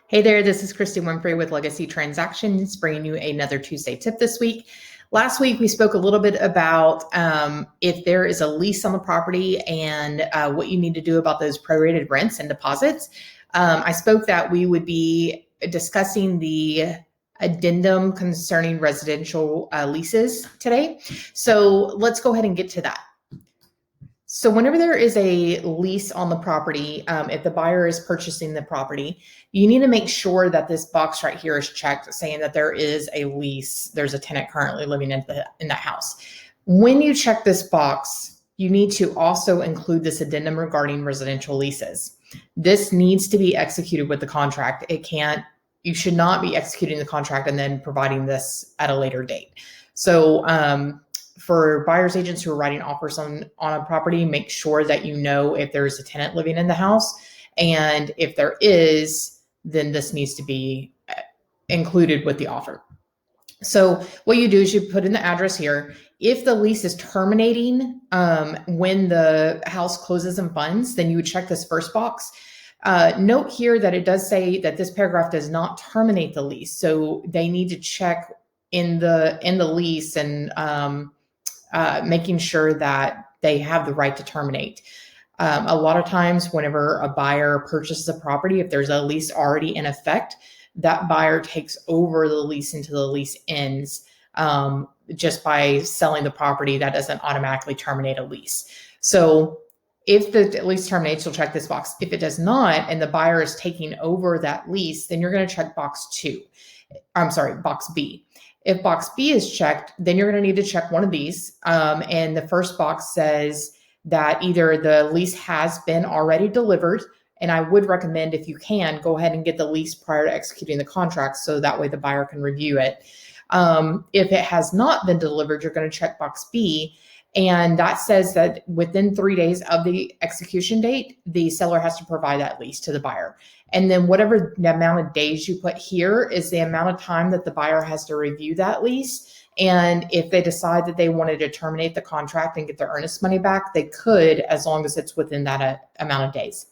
Hey there, this is Christy Winfrey with Legacy Transactions, bringing you another Tuesday tip this week. Last week, we spoke a little bit about if there is a lease on the property and what you need to do about those prorated rents and deposits. I spoke that we would be discussing the addendum concerning residential leases today. So let's go ahead and get to that. So whenever there is a lease on the property, if the buyer is purchasing the property, you need to make sure that this box right here is checked saying that there is a lease. There's a tenant currently living in that house. When you check this box, you need to also include this addendum regarding residential leases. This needs to be executed with the contract. You should not be executing the contract and then providing this at a later date. So, for buyer's agents who are writing offers on a property, make sure that you know if there's a tenant living in the house. And if there is, then this needs to be included with the offer. So what you do is you put in the address here. If the lease is terminating when the house closes and funds, then you would check this first box. Note here that it does say that this paragraph does not terminate the lease. So they need to check in the lease and making sure that they have the right to terminate. A lot of times whenever a buyer purchases a property, if there's a lease already in effect, that buyer takes over the lease until the lease ends. Just by selling the property, that doesn't automatically terminate a lease. So if the lease terminates, you'll check this box. If it does not, and the buyer is taking over that lease, then you're going to check box B. If box B is checked, then you're going to need to check one of these. And the first box says that either the lease has been already delivered, and I would recommend, if you can, go ahead and get the lease prior to executing the contract so that way the buyer can review it. If it has not been delivered, you're going to check box B, and that says that within 3 days of the execution date, the seller has to provide that lease to the buyer. And then whatever the amount of days you put here is the amount of time that the buyer has to review that lease. And if they decide that they wanted to terminate the contract and get their earnest money back, they could, as long as it's within that amount of days.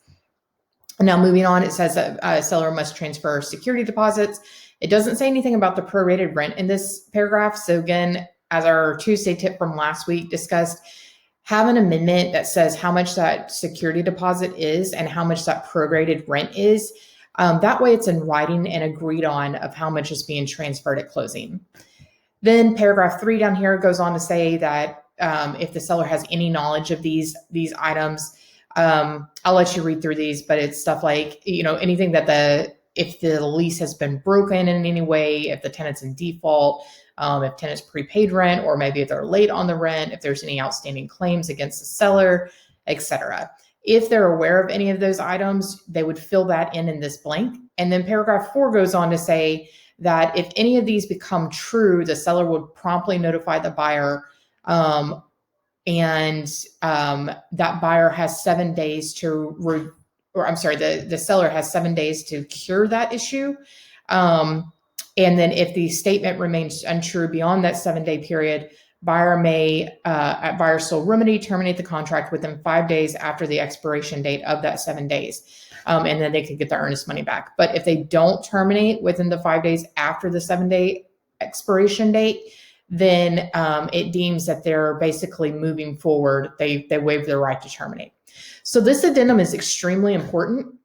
Now, moving on, it says that a seller must transfer security deposits. It doesn't say anything about the prorated rent in this paragraph. So again, as our Tuesday tip from last week discussed, have an amendment that says how much that security deposit is and how much that prorated rent is. That way it's in writing and agreed on of how much is being transferred at closing. Then paragraph 3 down here goes on to say that if the seller has any knowledge of these items, I'll let you read through these, but it's stuff like, anything that if the lease has been broken in any way, if the tenant's in default, if tenants prepaid rent, or maybe if they're late on the rent, if there's any outstanding claims against the seller, etc. If they're aware of any of those items, they would fill that in this blank. And then paragraph 4 goes on to say that if any of these become true, the seller would promptly notify the buyer, and that buyer has 7 days the seller has 7 days to cure that issue. And then if the statement remains untrue beyond that 7-day period, buyer may, at buyer's sole remedy, terminate the contract within 5 days after the expiration date of that 7 days. And then they could get their earnest money back. But if they don't terminate within the 5 days after the 7-day expiration date, then it deems that they're basically moving forward. They waive their right to terminate. So this addendum is extremely important.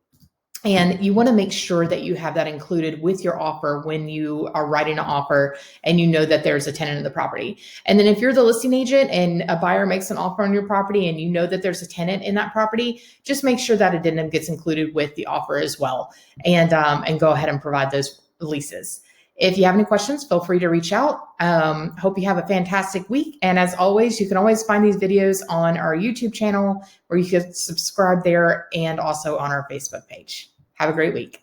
And you want to make sure that you have that included with your offer when you are writing an offer and you know that there's a tenant in the property. And then if you're the listing agent and a buyer makes an offer on your property and you know that there's a tenant in that property, just make sure that addendum gets included with the offer as well, and go ahead and provide those leases. If you have any questions, feel free to reach out. Hope you have a fantastic week. And as always, you can always find these videos on our YouTube channel, or you can subscribe there, and also on our Facebook page. Have a great week.